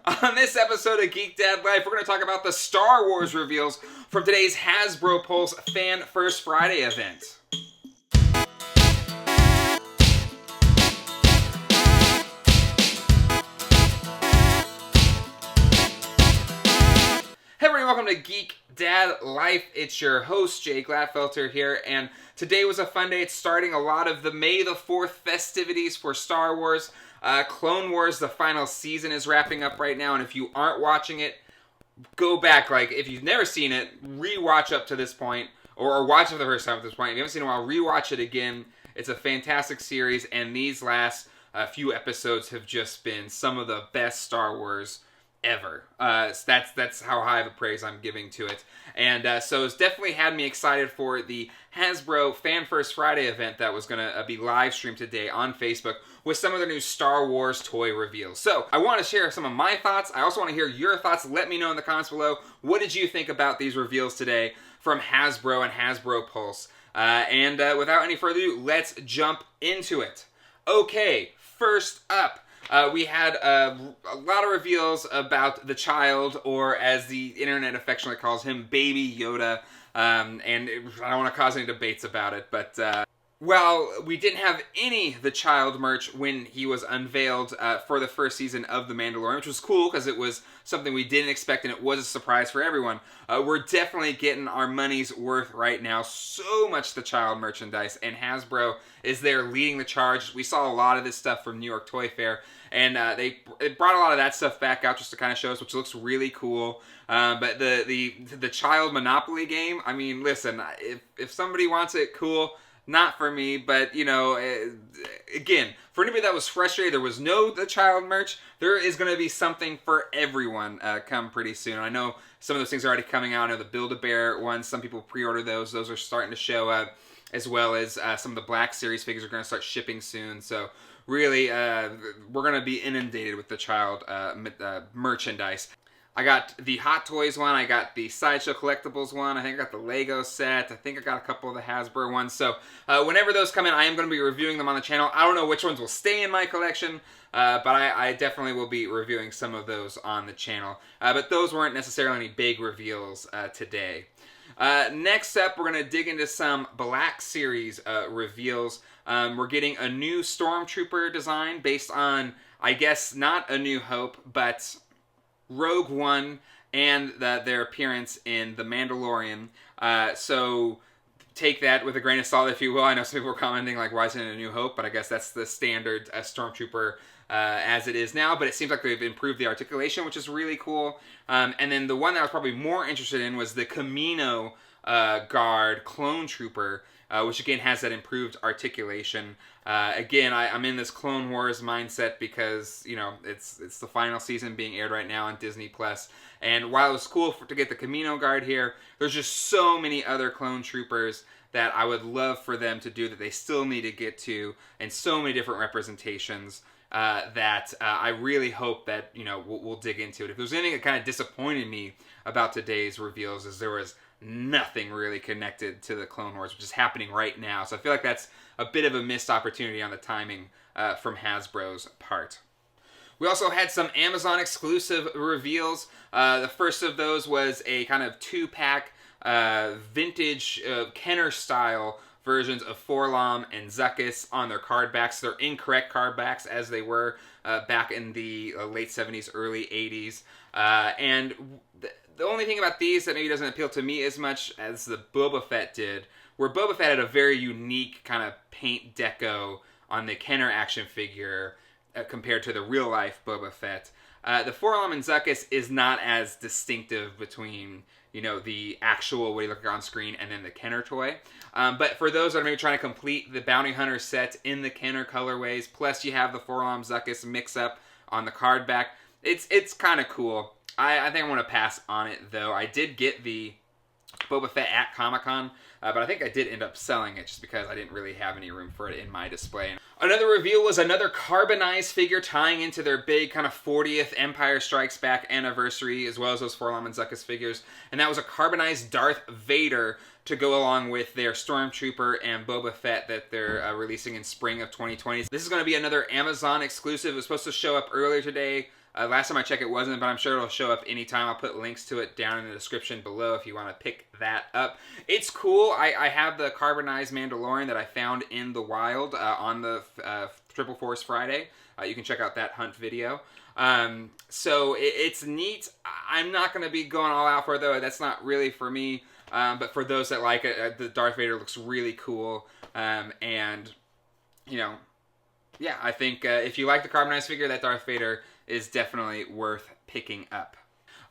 On this episode of Geek Dad Life, we're going to talk about the Star Wars reveals from today's Hasbro Pulse Fan First Friday event. Hey everybody, welcome to Geek Dad Life. It's your host, Jay Gladfelter here, and today was a fun day. It's starting a lot of the May the 4th festivities for Star Wars. Clone Wars, the final season, is wrapping up right now, and if you aren't watching it, go back. Like, if you've never seen it, rewatch up to this point, or watch it for the first time at this point. If you haven't seen it in a while, rewatch it again. It's a fantastic series, and these last few episodes have just been some of the best Star Wars ever. So that's how high of a praise I'm giving to it. And so it's definitely had me excited for the Hasbro Fan First Friday event that was going to be live streamed today on Facebook with some of the new Star Wars toy reveals. So I want to share some of my thoughts. I also want to hear your thoughts. Let me know in the comments below. What did you think about these reveals today from Hasbro and Hasbro Pulse? And without any further ado, let's jump into it. Okay, first up, we had a lot of reveals about the child, or as the internet affectionately calls him, Baby Yoda. I don't want to cause any debates about it, but while we didn't have any The Child merch when he was unveiled for the first season of The Mandalorian, which was cool because it was something we didn't expect and it was a surprise for everyone, we're definitely getting our money's worth right now. So much The Child merchandise, and Hasbro is there leading the charge. We saw a lot of this stuff from New York Toy Fair, and they brought a lot of that stuff back out just to kind of show us, which looks really cool. But the Child Monopoly game, I mean, listen, if somebody wants it, cool. Not for me, but, you know, again, for anybody that was frustrated there was no The Child merch, there is going to be something for everyone come pretty soon. I know some of those things are already coming out. I know the Build-A-Bear ones, some people pre-order those. Those are starting to show up, as well as some of the Black Series figures are going to start shipping soon. So really, we're going to be inundated with The Child merchandise. I got the Hot Toys one, I got the Sideshow Collectibles one, I think I got the Lego set, I think I got a couple of the Hasbro ones. So whenever those come in, I am going to be reviewing them on the channel. I don't know which ones will stay in my collection, but I definitely will be reviewing some of those on the channel. But those weren't necessarily any big reveals today. Next up, we're going to dig into some Black Series reveals. We're getting a new Stormtrooper design based on, I guess, not A New Hope, but Rogue One and their appearance in The Mandalorian. So take that with a grain of salt, if you will. I know some people were commenting, like, why isn't it A New Hope? But I guess that's the standard Stormtrooper as it is now. But it seems like they've improved the articulation, which is really cool. And then the one that I was probably more interested in was the Camino Guard Clone Trooper, which again has that improved articulation. Again, I'm in this Clone Wars mindset because, you know, it's the final season being aired right now on Disney+. And while it was cool to get the Camino Guard here, there's just so many other Clone Troopers that I would love for them to do that they still need to get to, and so many different representations that I really hope that, you know, we'll dig into it. If there's anything that kind of disappointed me about today's reveals, is there was nothing really connected to the Clone Wars, which is happening right now. So I feel like that's a bit of a missed opportunity on the timing from Hasbro's part. We also had some Amazon exclusive reveals. The first of those was a kind of 2-pack vintage Kenner style versions of Forlom and Zuckuss on their card backs. They're incorrect card backs as they were back in the late 70s, early 80s. And the only thing about these that maybe doesn't appeal to me as much as the Boba Fett did, where Boba Fett had a very unique kind of paint deco on the Kenner action figure compared to the real-life Boba Fett. The Forlom and Zuckuss is not as distinctive between, you know, the actual what you look on screen and then the Kenner toy. But for those that are maybe trying to complete the Bounty Hunter set in the Kenner colorways, plus you have the Forlom Zuckuss mix-up on the card back, it's kind of cool. I think I'm going to pass on it, though. I did get the Boba Fett at Comic-Con, but I think I did end up selling it just because I didn't really have any room for it in my display. Another reveal was another carbonized figure tying into their big kind of 40th Empire Strikes Back anniversary, as well as those Forlom and Zuckuss figures, and that was a carbonized Darth Vader to go along with their Stormtrooper and Boba Fett that they're releasing in spring of 2020. This is going to be another Amazon exclusive. It was supposed to show up earlier today. Last time I checked, it wasn't, but I'm sure it'll show up anytime. I'll put links to it down in the description below if you want to pick that up. It's cool. I have the carbonized Mandalorian that I found in the wild on the Triple Force Friday. You can check out that hunt video. So it's neat. I'm not going to be going all out for it, though. That's not really for me. But for those that like it, the Darth Vader looks really cool. And, you know, yeah, I think if you like the carbonized figure, that Darth Vader is definitely worth picking up.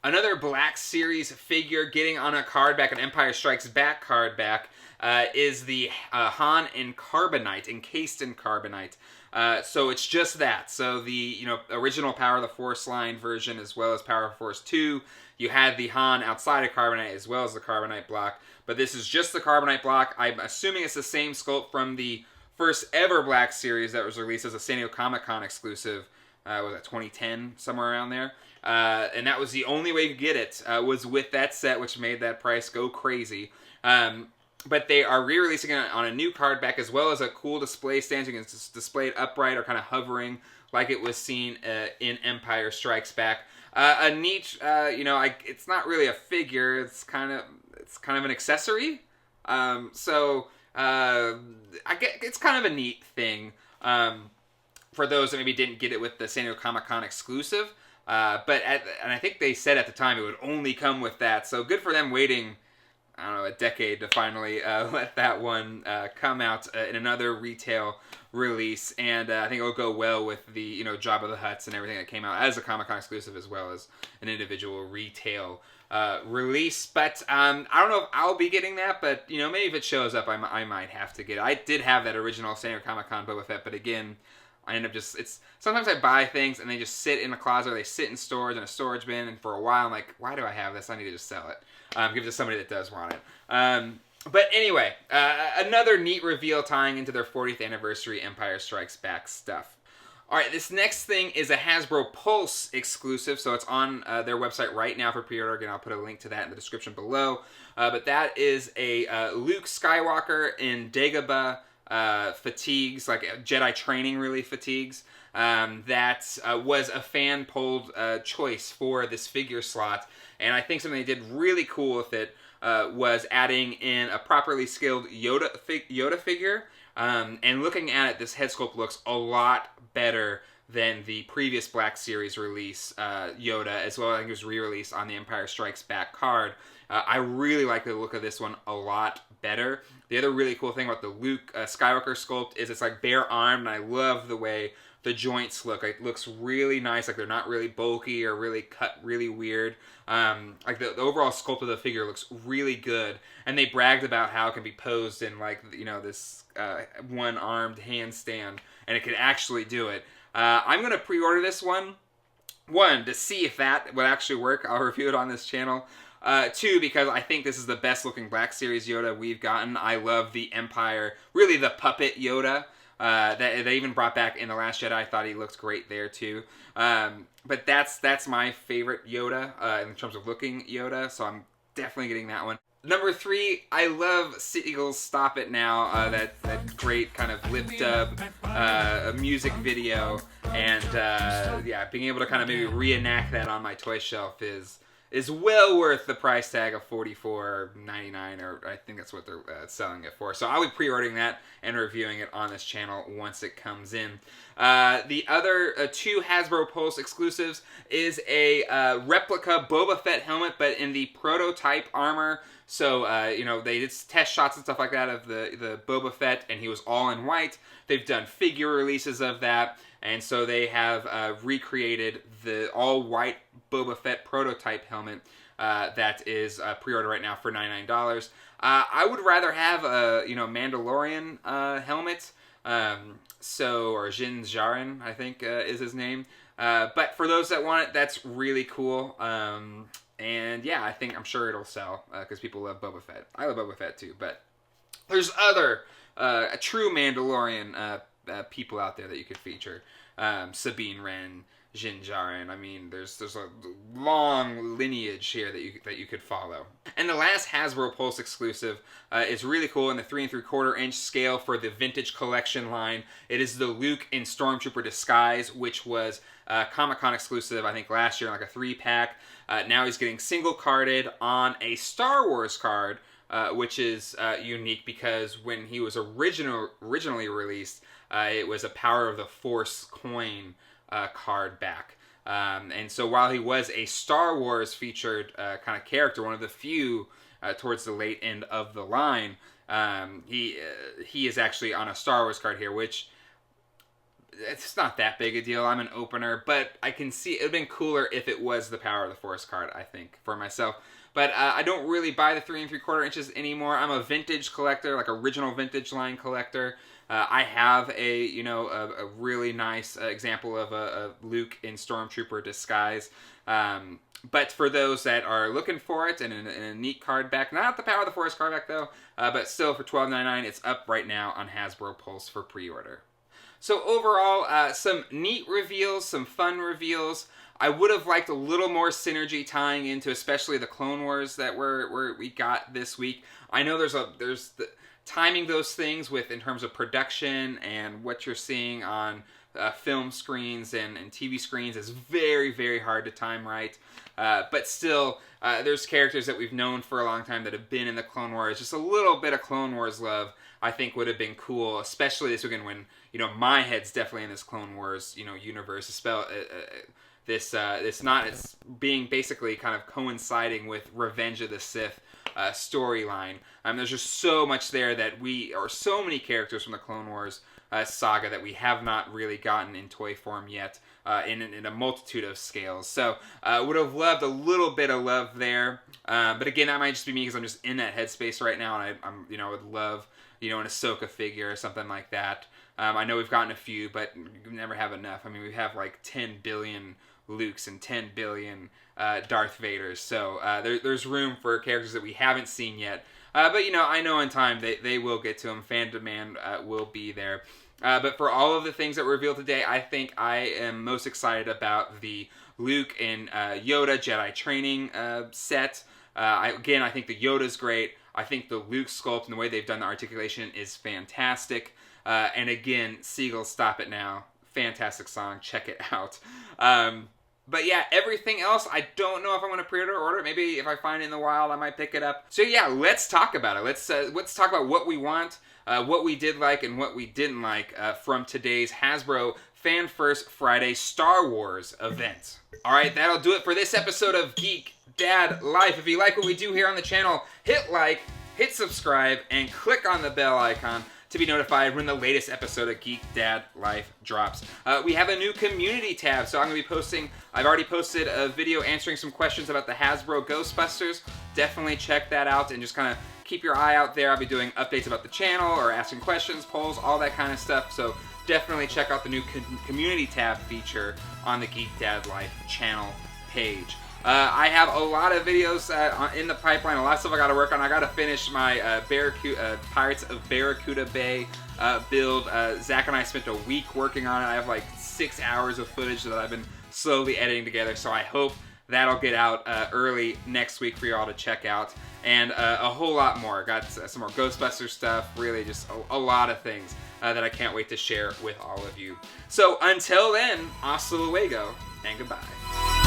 Another Black Series figure getting on a card back, an Empire Strikes Back card back, is the Han in Carbonite, encased in Carbonite. So it's just that. So the original Power of the Force line version, as well as Power of the Force 2, you had the Han outside of Carbonite as well as the Carbonite block. But this is just the Carbonite block. I'm assuming it's the same sculpt from the first ever Black Series that was released as a San Diego Comic-Con exclusive. Was that 2010, somewhere around there? And that was the only way you could get it, was with that set, which made that price go crazy. But they are re-releasing it on a new card back, as well as a cool display stand. You can display it upright or kind of hovering, like it was seen in Empire Strikes Back. A neat, it's not really a figure. It's kind of an accessory. So I get it's kind of a neat thing. For those that maybe didn't get it with the San Diego Comic-Con exclusive. And I think they said at the time it would only come with that. So good for them waiting, I don't know, a decade to finally let that one come out in another retail release. And I think it'll go well with the, Jabba the Hutts and everything that came out as a Comic-Con exclusive, as well as an individual retail release. But I don't know if I'll be getting that, but, maybe if it shows up, I might have to get it. I did have that original San Diego Comic-Con Boba Fett, but again, I end up sometimes I buy things and they just sit in a closet, or they sit in storage in a storage bin, and for a while I'm like, why do I have this? I need to just sell it. Give it to somebody that does want it. But anyway, another neat reveal tying into their 40th anniversary Empire Strikes Back stuff. Alright, this next thing is a Hasbro Pulse exclusive, so it's on their website right now for pre-order. Again, I'll put a link to that in the description below. But that is a Luke Skywalker in Dagobah fatigues, like Jedi training really fatigues. That was a fan polled choice for this figure slot, and I think something they did really cool with it was adding in a properly scaled Yoda figure. And looking at it, this head sculpt looks a lot better than the previous Black Series release Yoda, as well as I think it was re-released on the Empire Strikes Back card. I really like the look of this one a lot better. The other really cool thing about the Luke Skywalker sculpt is it's like bare armed, and I love the way the joints look. It looks really nice, like they're not really bulky or really cut really weird. Like the overall sculpt of the figure looks really good, and they bragged about how it can be posed in like, this one-armed handstand, and it could actually do it. I'm going to pre-order this one to see if that would actually work. I'll review it on this channel. 2, because I think this is the best looking Black Series Yoda we've gotten. I love the Empire, really the puppet Yoda that they even brought back in The Last Jedi. I thought he looked great there too. But that's my favorite Yoda in terms of looking Yoda, so I'm definitely getting that one. Number 3, I love Seagull's Stop It Now, that great kind of lip dub music video, and yeah, being able to kind of maybe reenact that on my toy shelf is well worth the price tag of $44.99, or I think that's what they're selling it for. So I'll be pre-ordering that and reviewing it on this channel once it comes in. The other 2 Hasbro Pulse exclusives is a replica Boba Fett helmet, but in the prototype armor. So, they did test shots and stuff like that of the Boba Fett, and he was all in white. They've done figure releases of that, and so they have recreated the all-white Boba Fett prototype helmet that is pre-ordered right now for $99. I would rather have a Mandalorian helmet, or Jin Djarin, I think is his name. But for those that want it, that's really cool. And yeah, I'm sure it'll sell because people love Boba Fett. I love Boba Fett too, but there's other true Mandalorian people out there that you could feature. Sabine Wren, Jin Djarin. I mean, there's a long lineage here that you could follow. And the last Hasbro Pulse exclusive is really cool in the 3 3/4 inch scale for the Vintage Collection line. It is the Luke in Stormtrooper disguise, which was Comic-Con exclusive, I think last year, like a 3-pack. Now he's getting single carded on a Star Wars card, which is unique because when he was originally released, it was a Power of the Force coin card back. And so while he was a Star Wars featured kind of character, one of the few towards the late end of the line, he is actually on a Star Wars card here, which it's not that big a deal. I'm an opener, but I can see it would have been cooler if it was the Power of the Force card, I think, for myself. But I don't really buy the 3 3/4 inches anymore. I'm a vintage collector, like original vintage line collector. I have a really nice example of a Luke in Stormtrooper disguise. But for those that are looking for it and in a neat card back, not the Power of the Force card back though, but still for $12.99, it's up right now on Hasbro Pulse for pre-order. So overall, some neat reveals, some fun reveals. I would have liked a little more synergy tying into especially the Clone Wars that we got this week. I know there's the timing those things with in terms of production and what you're seeing on film screens and TV screens is very, very hard to time right. But still, there's characters that we've known for a long time that have been in the Clone Wars. Just a little bit of Clone Wars love, I think, would have been cool, especially this weekend when, my head's definitely in this Clone Wars, universe. It's being basically kind of coinciding with Revenge of the Sith storyline. There's just so much there that so many characters from the Clone Wars saga that we have not really gotten in toy form yet in a multitude of scales. So would have loved a little bit of love there. But again, that might just be me because I'm just in that headspace right now, and I would love an Ahsoka figure or something like that. I know we've gotten a few, but we never have enough. We have like 10 billion Lukes and 10 billion Darth Vaders. So there's room for characters that we haven't seen yet. But I know in time they will get to them. Fan demand will be there. But for all of the things that were revealed today, I think I am most excited about the Luke and Yoda Jedi training set. I think the Yoda's great. I think the Luke sculpt and the way they've done the articulation is fantastic. And again, Seagull, Stop It Now. Fantastic song. Check it out. But yeah, everything else, I don't know if I'm going to pre-order or order it. Maybe if I find it in the wild, I might pick it up. So yeah, let's talk about it. Let's talk about what we want, what we did like, and what we didn't like from today's Hasbro Fan First Friday Star Wars event. All right, that'll do it for this episode of Geek Dad Life. If you like what we do here on the channel, hit like, hit subscribe, and click on the bell icon to be notified when the latest episode of Geek Dad Life drops. We have a new community tab, so I'm going to be posting, I've already posted a video answering some questions about the Hasbro Ghostbusters. Definitely check that out and just kind of keep your eye out there. I'll be doing updates about the channel or asking questions, polls, all that kind of stuff. So definitely check out the new community tab feature on the Geek Dad Life channel page. I have a lot of videos in the pipeline, a lot of stuff I got to work on. I got to finish my Pirates of Barracuda Bay build. Zach and I spent a week working on it. I have like 6 hours of footage that I've been slowly editing together, so I hope that'll get out early next week for y'all to check out. And a whole lot more. Got some more Ghostbusters stuff, really just a lot of things that I can't wait to share with all of you. So until then, hasta luego and goodbye.